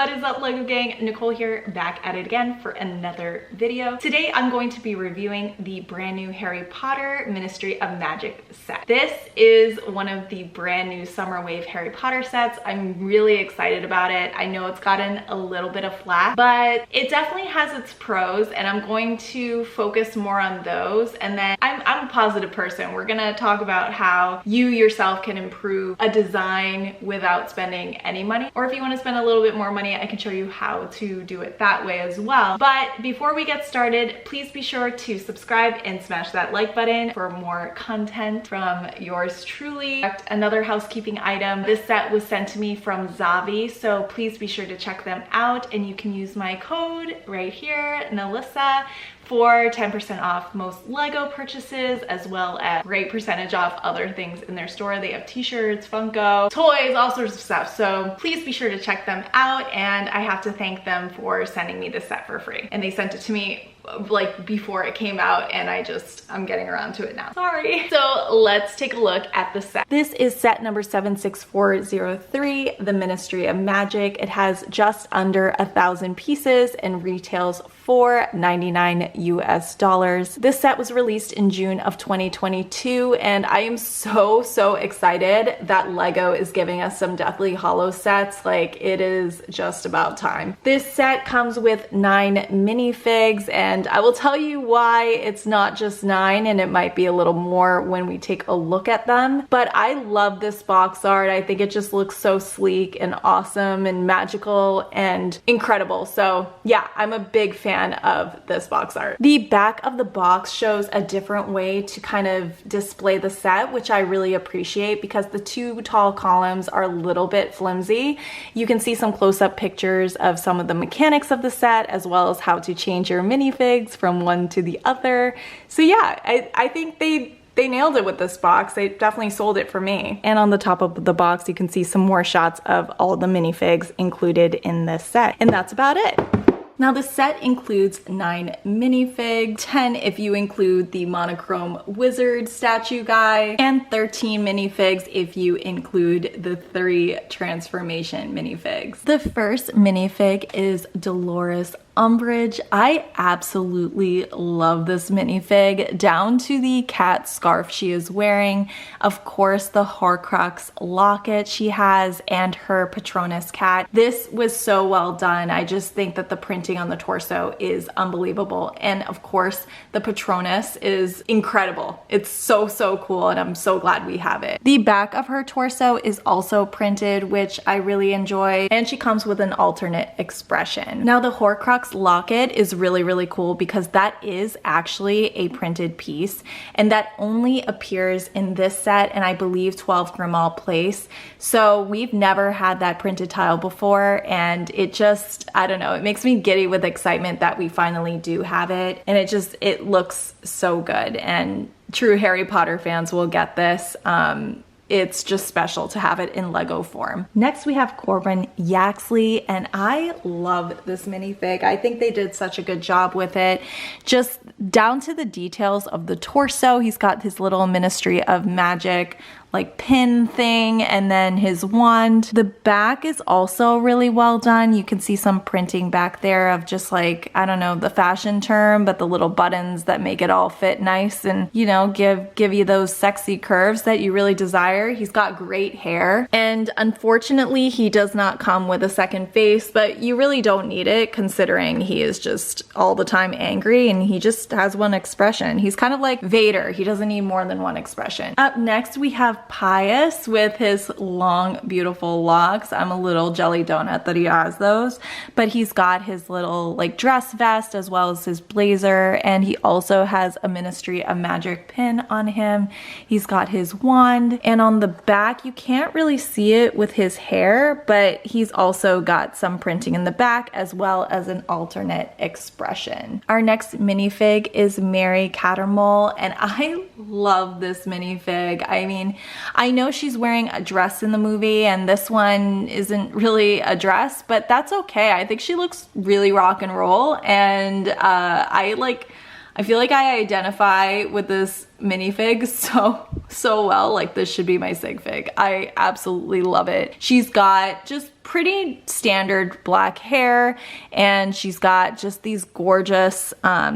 What is up, Lego gang? Nicole here, back at it again for another video. Today I'm going to be reviewing the brand new Harry Potter Ministry of Magic set. This is one of the brand new Summer Wave Harry Potter sets. I'm really excited about it. I know it's gotten a little bit of flack, but it definitely has its pros, and I'm going to focus more on those. And then I'm a positive person. We're gonna talk about how you yourself can improve a design without spending any money, or if you want to spend a little bit more money, I can show you how to do it that way as well. But before we get started, please be sure to subscribe and smash that like button for more content from yours truly. Another housekeeping item, this set was sent to me from Zavi, so please be sure to check them out, and you can use my code right here, Nalissa, for 10% off most Lego purchases, as well as great percentage off other things in their store. They have t-shirts, Funko, toys, all sorts of stuff. So please be sure to check them out, and I have to thank them for sending me this set for free. And they sent it to me like before it came out, and I'm getting around to it now. Sorry. So let's take a look at the set. This is set number 76403, the Ministry of Magic. It has just under 1,000 pieces and retails for $99 US. This set was released in June of 2022, and I am so excited that Lego is giving us some Deathly Hallows sets. Like, it is just about time. This set comes with 9 minifigs, and I will tell you why it's not just 9, and it might be a little more when we take a look at them. But I love this box art. I think it just looks so sleek and awesome and magical and incredible. So yeah, I'm a big fan of this box art. The back of the box shows a different way to kind of display the set, which I really appreciate, because the 2 tall columns are a little bit flimsy. You can see some close-up pictures of some of the mechanics of the set, as well as how to change your minifigs from one to the other. So yeah, I think they nailed it with this box. They definitely sold it for me. And on the top of the box, you can see some more shots of all the minifigs included in this set. And that's about it. Now, the set includes 9 minifigs, 10 if you include the monochrome wizard statue guy, and 13 minifigs if you include the 3 transformation minifigs. The first minifig is Dolores Umbridge. I absolutely love this minifig, down to the cat scarf she is wearing, of course the Horcrux locket she has, and her Patronus cat. This was so well done. I just think that the printing on the torso is unbelievable, and of course the Patronus is incredible. It's so cool, and I'm so glad we have it. The back of her torso is also printed, which I really enjoy, and she comes with an alternate expression. Now, the Horcrux locket is really cool, because that is actually a printed piece, and that only appears in this set, and I believe 12 Grimmauld Place. So we've never had that printed tile before, and it just, I don't know, it makes me giddy with excitement that we finally do have it, and it looks so good, and true Harry Potter fans will get this. It's just special to have it in Lego form. Next, we have Corbin Yaxley, and I love this minifig. I think they did such a good job with it. Just down to the details of the torso. He's got his little Ministry of Magic like pin thing, and then his wand. The back is also really well done. You can see some printing back there of just like, I don't know the fashion term, but the little buttons that make it all fit nice and, you know, give you those sexy curves that you really desire. He's got great hair, and unfortunately he does not come with a second face, but you really don't need it, considering he is just all the time angry and he just has one expression. He's kind of like Vader. He doesn't need more than one expression. Up next, we have Pius with his long, beautiful locks. I'm a little jelly donut that he has those, but he's got his little like dress vest as well as his blazer, and he also has a Ministry of Magic pin on him. He's got his wand, and on the back, you can't really see it with his hair, but he's also got some printing in the back as well as an alternate expression. Our next minifig is Mary Cattermole, and I love this minifig. I mean, I know she's wearing a dress in the movie, and this one isn't really a dress, but that's okay. I think she looks really rock and roll, and I feel like I identify with this minifig so well. Like, this should be my sig fig. I absolutely love it. She's got just pretty standard black hair, and she's got just these gorgeous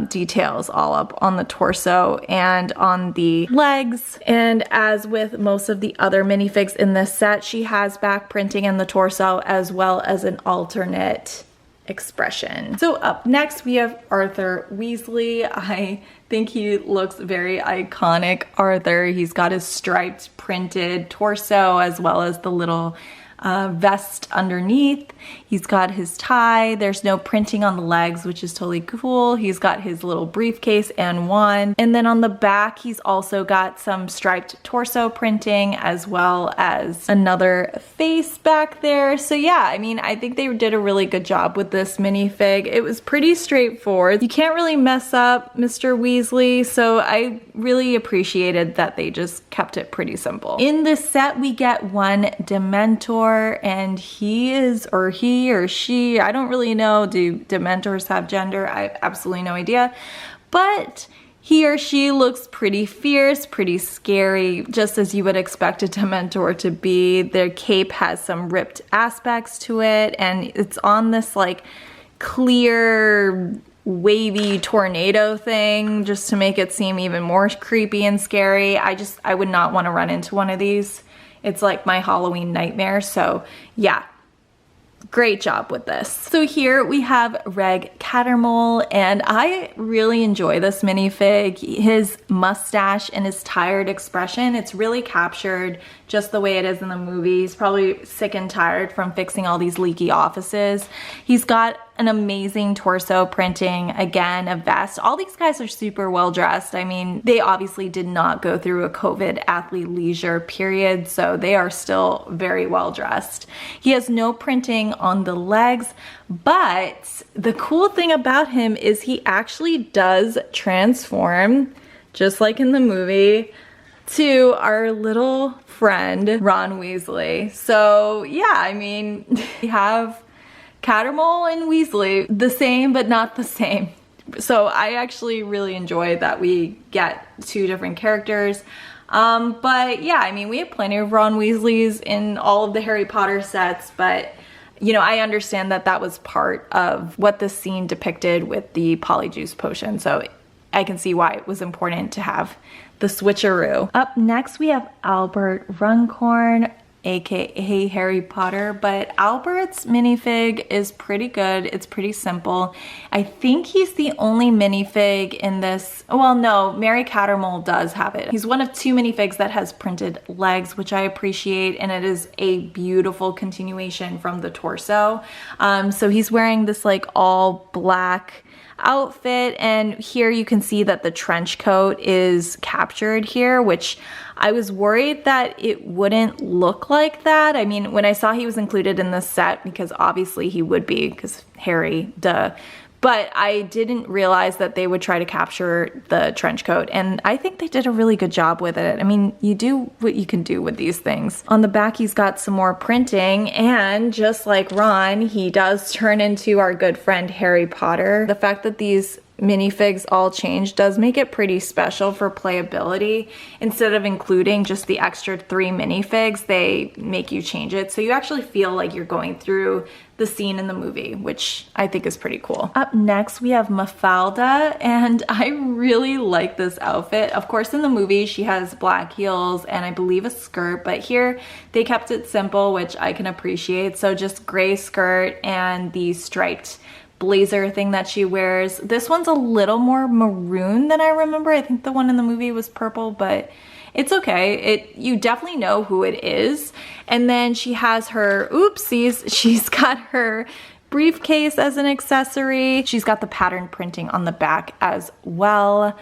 details all up on the torso and on the legs. And as with most of the other minifigs in this set, she has back printing in the torso as well as an alternate expression. So up next we have Arthur Weasley. I think he looks very iconic. Arthur, he's got his striped printed torso as well as the little vest underneath. He's got his tie. There's no printing on the legs, which is totally cool. He's got his little briefcase and wand. And then on the back, he's also got some striped torso printing as well as another face back there. So yeah, I mean, I think they did a really good job with this minifig. It was pretty straightforward. You can't really mess up Mr. Weasley, so I really appreciated that they just kept it pretty simple. In this set, we get one Dementor, and he or she, I don't really know. Do Dementors have gender? I have absolutely no idea. But he or she looks pretty fierce, pretty scary, just as you would expect a Dementor to be. Their cape has some ripped aspects to it, and it's on this like clear wavy tornado thing just to make it seem even more creepy and scary. I would not want to run into one of these. It's like my Halloween nightmare. So yeah, great job with this. So here we have Reg Cattermole, and I really enjoy this minifig. His mustache and his tired expression, it's really captured just the way it is in the movie. He's probably sick and tired from fixing all these leaky offices. He's got an amazing torso printing, again, a vest. All these guys are super well dressed. I mean, they obviously did not go through a COVID athleisure period, so they are still very well dressed. He has no printing on the legs, but the cool thing about him is he actually does transform, just like in the movie, to our little friend Ron Weasley. So yeah, I mean, we have Cattermole and Weasley, the same but not the same. So I actually really enjoy that we get two different characters. But yeah, I mean, we have plenty of Ron Weasleys in all of the Harry Potter sets, but you know, I understand that that was part of what the scene depicted with the Polyjuice potion. So I can see why it was important to have the switcheroo. Up next, we have Albert Runcorn, aka Harry Potter, but Albert's minifig is pretty good. It's pretty simple. I think he's the only minifig in this. Well, no, Mary Cattermole does have it. He's one of two minifigs that has printed legs, which I appreciate, and it is a beautiful continuation from the torso. So he's wearing this like all black outfit, and here you can see that the trench coat is captured here, which I was worried that it wouldn't look like that. I mean, when I saw he was included in this set, because obviously he would be, because Harry, duh. But I didn't realize that they would try to capture the trench coat, and I think they did a really good job with it. I mean, you do what you can do with these things. On the back, he's got some more printing, and just like Ron, he does turn into our good friend Harry Potter. The fact that these minifigs all change does make it pretty special for playability. Instead of including just the extra 3 minifigs, they make you change it, so you actually feel like you're going through the scene in the movie, which I think is pretty cool. Up next, we have Mafalda, and I really like this outfit. Of course, in the movie, she has black heels and I believe a skirt, but here they kept it simple, which I can appreciate. So just gray skirt and the striped blazer thing that she wears. This one's a little more maroon than I remember. I think the one in the movie was purple, but it's okay. You definitely know who it is. And then she has her oopsies. She's got her briefcase as an accessory. She's got the pattern printing on the back as well.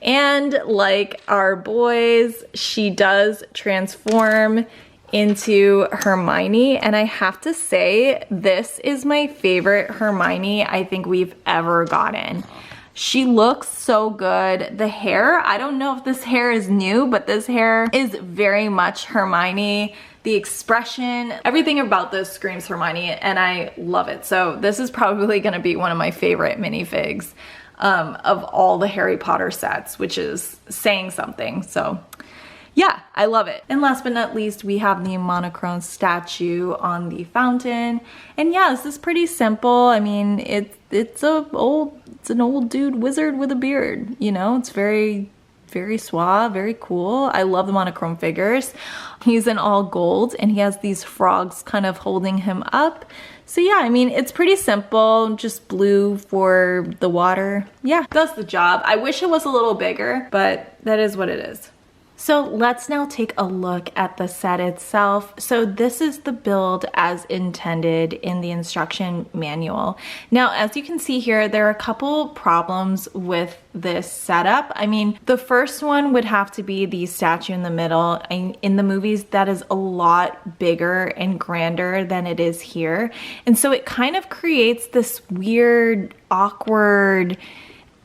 And like our boys, she does transform into Hermione, and I have to say, this is my favorite Hermione I think we've ever gotten. She looks so good. The hair, I don't know if this hair is new, but this hair is very much Hermione. The expression, everything about this screams Hermione, and I love it. So this is probably gonna be one of my favorite minifigs of all the Harry Potter sets, which is saying something. So yeah, I love it. And last but not least, we have the monochrome statue on the fountain. And yeah, this is pretty simple. I mean, it's an old dude wizard with a beard, you know? It's very suave, very cool. I love the monochrome figures. He's in all gold and he has these frogs kind of holding him up. So yeah, I mean, it's pretty simple, just blue for the water. Yeah, does the job. I wish it was a little bigger, but that is what it is. So let's now take a look at the set itself. So this is the build as intended in the instruction manual. Now, as you can see here, there are a couple problems with this setup. I mean, the first one would have to be the statue in the middle. In the movies, that is a lot bigger and grander than it is here. And so it kind of creates this weird, awkward,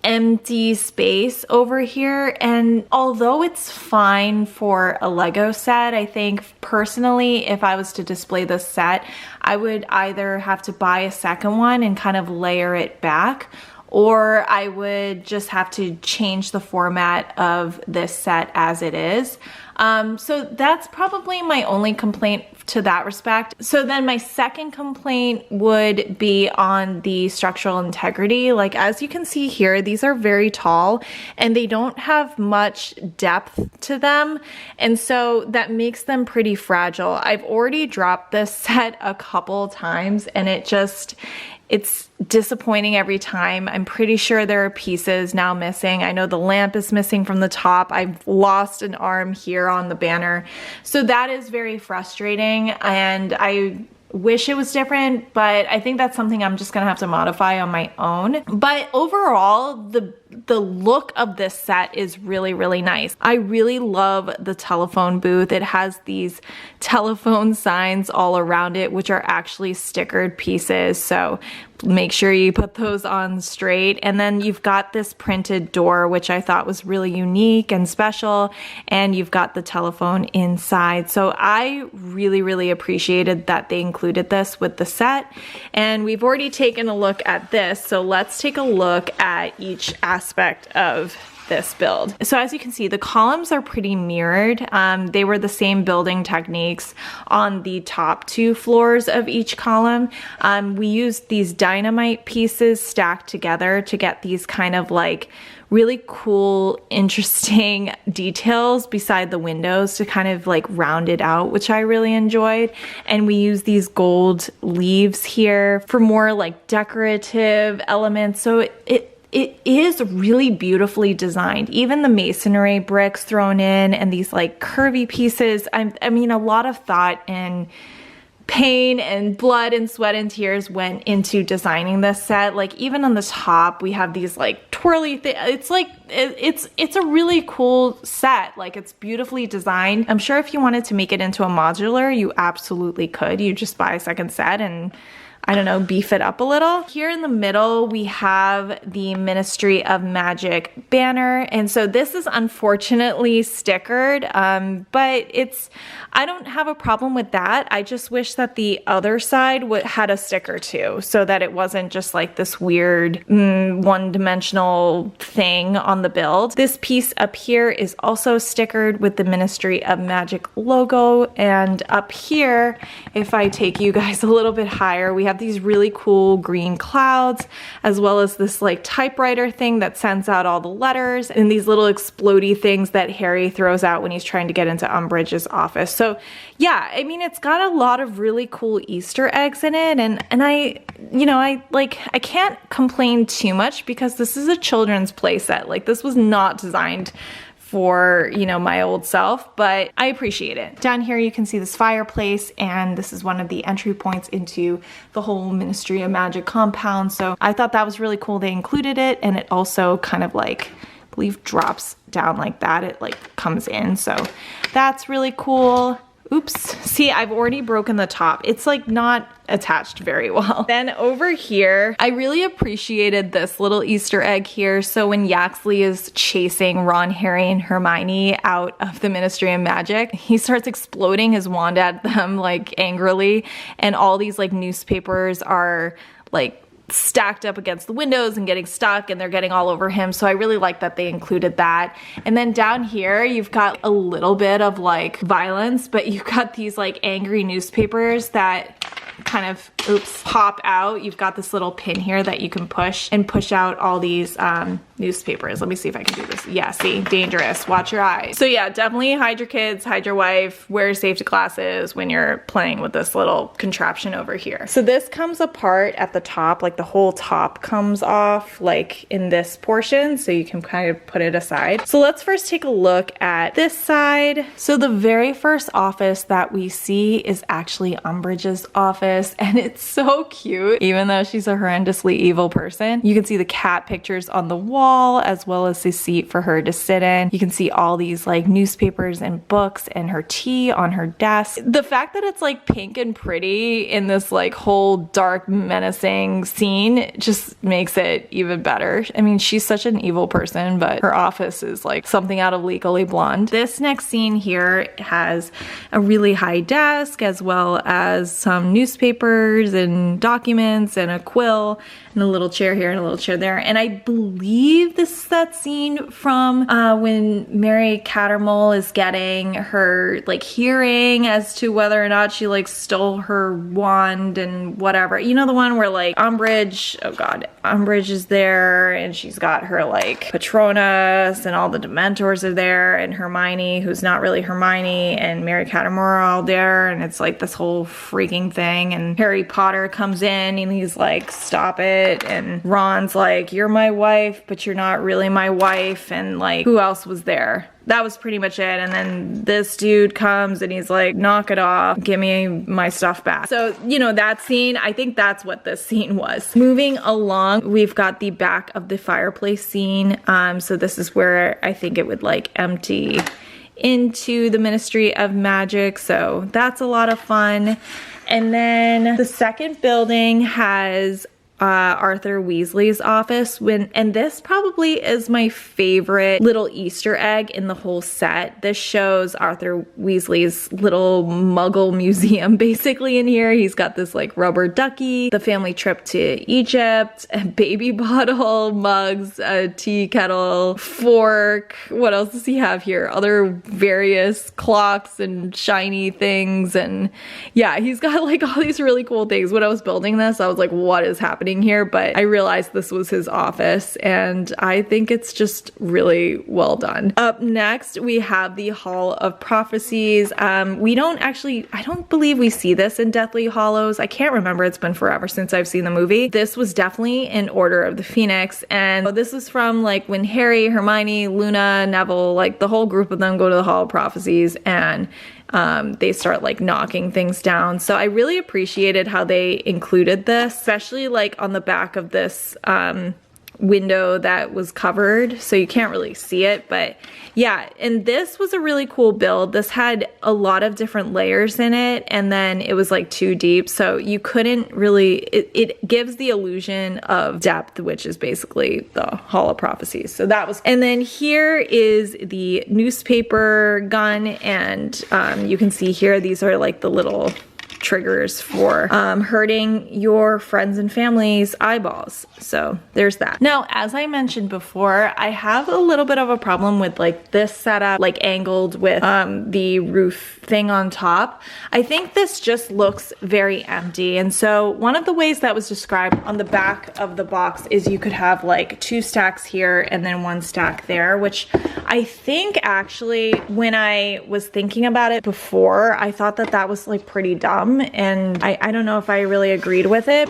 empty space over here. And although it's fine for a Lego set, I think personally, if I was to display this set, I would either have to buy a second one and kind of layer it back, or I would just have to change the format of this set as it is. So that's probably my only complaint to that respect. So then my second complaint would be on the structural integrity. Like, as you can see here, these are very tall and they don't have much depth to them. And so that makes them pretty fragile. I've already dropped this set a couple times and it's disappointing every time. I'm pretty sure there are pieces now missing. I know the lamp is missing from the top. I've lost an arm here on the banner. So that is very frustrating and I wish it was different, but I think that's something I'm just gonna have to modify on my own. But overall, the look of this set is really, really nice. I really love the telephone booth. It has these telephone signs all around it, which are actually stickered pieces. So make sure you put those on straight. And then you've got this printed door, which I thought was really unique and special. And you've got the telephone inside. So I really, really appreciated that they included this with the set. And we've already taken a look at this. So let's take a look at each aspect of this build. So as you can see, the columns are pretty mirrored. They were the same building techniques on the top two floors of each column. We used these dynamite pieces stacked together to get these kind of like really cool, interesting details beside the windows to kind of like round it out, which I really enjoyed. And we use these gold leaves here for more like decorative elements. So it is really beautifully designed. Even the masonry bricks thrown in and these like curvy pieces. I mean, a lot of thought and pain and blood and sweat and tears went into designing this set. Like even on the top, we have these like twirly things. It's like, it's a really cool set. Like it's beautifully designed. I'm sure if you wanted to make it into a modular, you absolutely could. You just buy a second set and I don't know, beef it up a little. Here in the middle, we have the Ministry of Magic banner. And so this is unfortunately stickered, but I don't have a problem with that. I just wish that the other side had a sticker too, so that it wasn't just like this weird one-dimensional thing on the build. This piece up here is also stickered with the Ministry of Magic logo. And up here, if I take you guys a little bit higher, we have these really cool green clouds, as well as this like typewriter thing that sends out all the letters, and these little explodey things that Harry throws out when he's trying to get into Umbridge's office. So yeah, I mean, it's got a lot of really cool Easter eggs in it, and I can't complain too much because this is a children's play set. Like this was not designed for, you know, my old self, but I appreciate it. Down here you can see this fireplace, and this is one of the entry points into the whole Ministry of Magic compound. So I thought that was really cool they included it, and it also kind of like, I believe, drops down like that. It like comes in, so that's really cool. Oops, see, I've already broken the top. It's like not attached very well. Then over here, I really appreciated this little Easter egg here. So when Yaxley is chasing Ron, Harry, and Hermione out of the Ministry of Magic, he starts exploding his wand at them like angrily, and all these like newspapers are like stacked up against the windows and getting stuck, and they're getting all over him. So I really like that they included that. And then down here, you've got a little bit of like violence, but you've got these like angry newspapers that kind of, oops, pop out. You've got this little pin here that you can push and push out all these newspapers. Let me see if I can do this. Yeah, see, dangerous. Watch your eyes. So yeah, definitely hide your kids, hide your wife, wear safety glasses when you're playing with this little contraption over here. So this comes apart at the top, like the whole top comes off like in this portion, so you can kind of put it aside. So let's first take a look at this side. So the very first office that we see is actually Umbridge's office, and it's so cute. Even though she's a horrendously evil person, you can see the cat pictures on the wall, as well as the seat for her to sit in. You can see all these like newspapers and books and her tea on her desk. The fact that it's like pink and pretty in this like whole dark menacing scene just makes it even better. I mean, she's such an evil person, but her office is like something out of Legally Blonde. This next scene here has a really high desk, as well as some newspapers and documents and a quill and a little chair here and a little chair there. And I believe this is that scene from when Mary Cattermole is getting her like hearing as to whether or not she like stole her wand and whatever. You know, the one where like Umbridge, oh god, Umbridge is there and she's got her like Patronus and all the Dementors are there, and Hermione, who's not really Hermione, and Mary Cattermole are all there, and it's like this whole freaking thing. And Harry Potter comes in and he's like, stop it. And Ron's like, you're my wife, but you're not really my wife. And like, who else was there? That was pretty much it. And then this dude comes and he's like, knock it off, give me my stuff back. So, you know, that scene, I think that's what this scene was. Moving along, we've got the back of the fireplace scene. So this is where I think it would like empty into the Ministry of Magic. So that's a lot of fun. And then the second building has Arthur Weasley's office, and this probably is my favorite little Easter egg in the whole set. This shows Arthur Weasley's little muggle museum basically in here. He's got this like rubber ducky, the family trip to Egypt, a baby bottle, mugs, a tea kettle, fork. What else does he have here? Other various clocks and shiny things, and yeah, he's got like all these really cool things. When I was building this, I was like, what is happening here? But I realized this was his office, and I think it's just really well done. Up next, we have the Hall of Prophecies. We don't actually, I don't believe we see this in Deathly Hallows. I can't remember, it's been forever since I've seen the movie. This was definitely in Order of the Phoenix, and this is from like when Harry, Hermione, Luna, Neville, like the whole group of them go to the Hall of Prophecies, and they start like knocking things down. So I really appreciated how they included this, especially like on the back of this window that was covered, so you can't really see it. But yeah, and this was a really cool build. This had a lot of different layers in it, and then it was like too deep, so you couldn't really, it gives the illusion of depth, which is basically the Hall of Prophecies. So that was, and then here is the newspaper gun, and you can see here, these are like the little triggers for hurting your friends and family's eyeballs. So there's that. Now, as I mentioned before, I have a little bit of a problem with like this setup, like angled with the roof thing on top. I think this just looks very empty. And so one of the ways that was described on the back of the box is you could have like 2 stacks here and then 1 stack there, which I think actually when I was thinking about it before, I thought that that was like pretty dumb. And I don't know if I really agreed with it.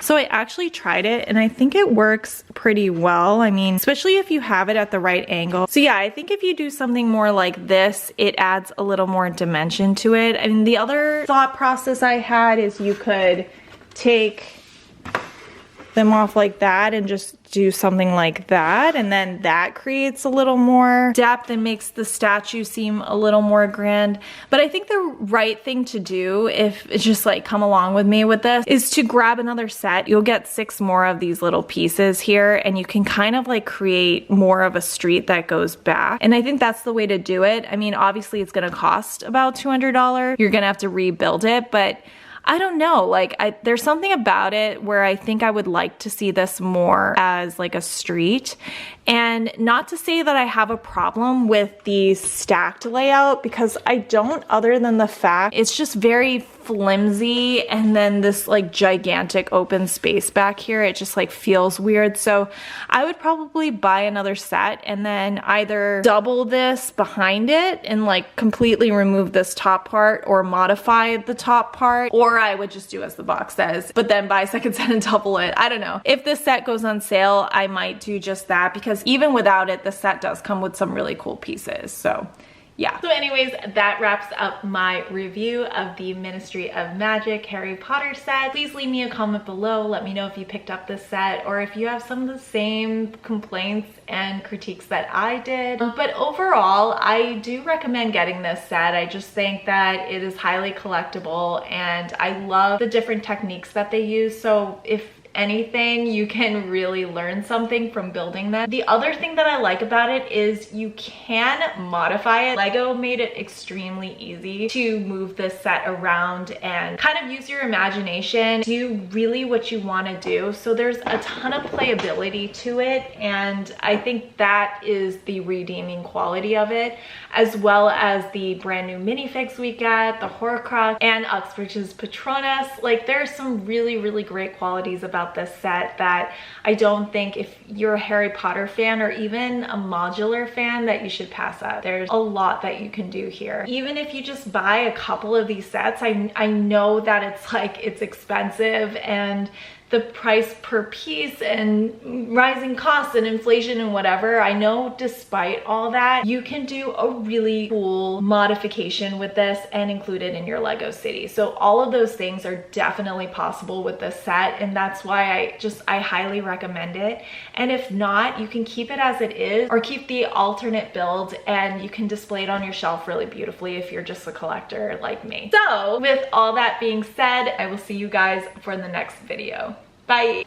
So I actually tried it, and I think it works pretty well. I mean, especially if you have it at the right angle. So yeah, I think if you do something more like this, it adds a little more dimension to it. I mean, the other thought process I had is you could take them off like that and just do something like that, and then that creates a little more depth and makes the statue seem a little more grand. But I think the right thing to do, if it's just like come along with me with this, is to grab another set. You'll get 6 more of these little pieces here, and you can kind of like create more of a street that goes back. And I think that's the way to do it. I mean, obviously it's gonna cost about $200. You're gonna have to rebuild it, but I don't know, like there's something about it where I think I would like to see this more as like a street. And not to say that I have a problem with the stacked layout, because I don't, other than the fact it's just very flimsy, and then this like gigantic open space back here, it just like feels weird. So I would probably buy another set and then either double this behind it and like completely remove this top part, or modify the top part, or I would just do as the box says, but then buy a second set and double it. I don't know. If this set goes on sale, I might do just that, because even without it, the set does come with some really cool pieces. So yeah. So anyways, that wraps up my review of the Ministry of Magic Harry Potter set. Please leave me a comment below. Let me know if you picked up this set, or if you have some of the same complaints and critiques that I did. But overall, I do recommend getting this set. I just think that it is highly collectible, and I love the different techniques that they use. So if anything, you can really learn something from building them. The other thing that I like about it is you can modify it. Lego made it extremely easy to move this set around and kind of use your imagination, do really what you want to do. So there's a ton of playability to it, and I think that is the redeeming quality of it, as well as the brand new minifigs we get, the Horcrux and Uxbridge's Patronus. Like, there's some really great qualities about this set that I don't think, if you're a Harry Potter fan or even a modular fan, that you should pass up. There's a lot that you can do here. Even if you just buy a couple of these sets, I know that it's expensive, and the price per piece and rising costs and inflation and whatever. I know despite all that, you can do a really cool modification with this and include it in your Lego city. So all of those things are definitely possible with this set, and that's why I highly recommend it. And if not, you can keep it as it is, or keep the alternate build, and you can display it on your shelf really beautifully if you're just a collector like me. So with all that being said, I will see you guys for the next video. Bye.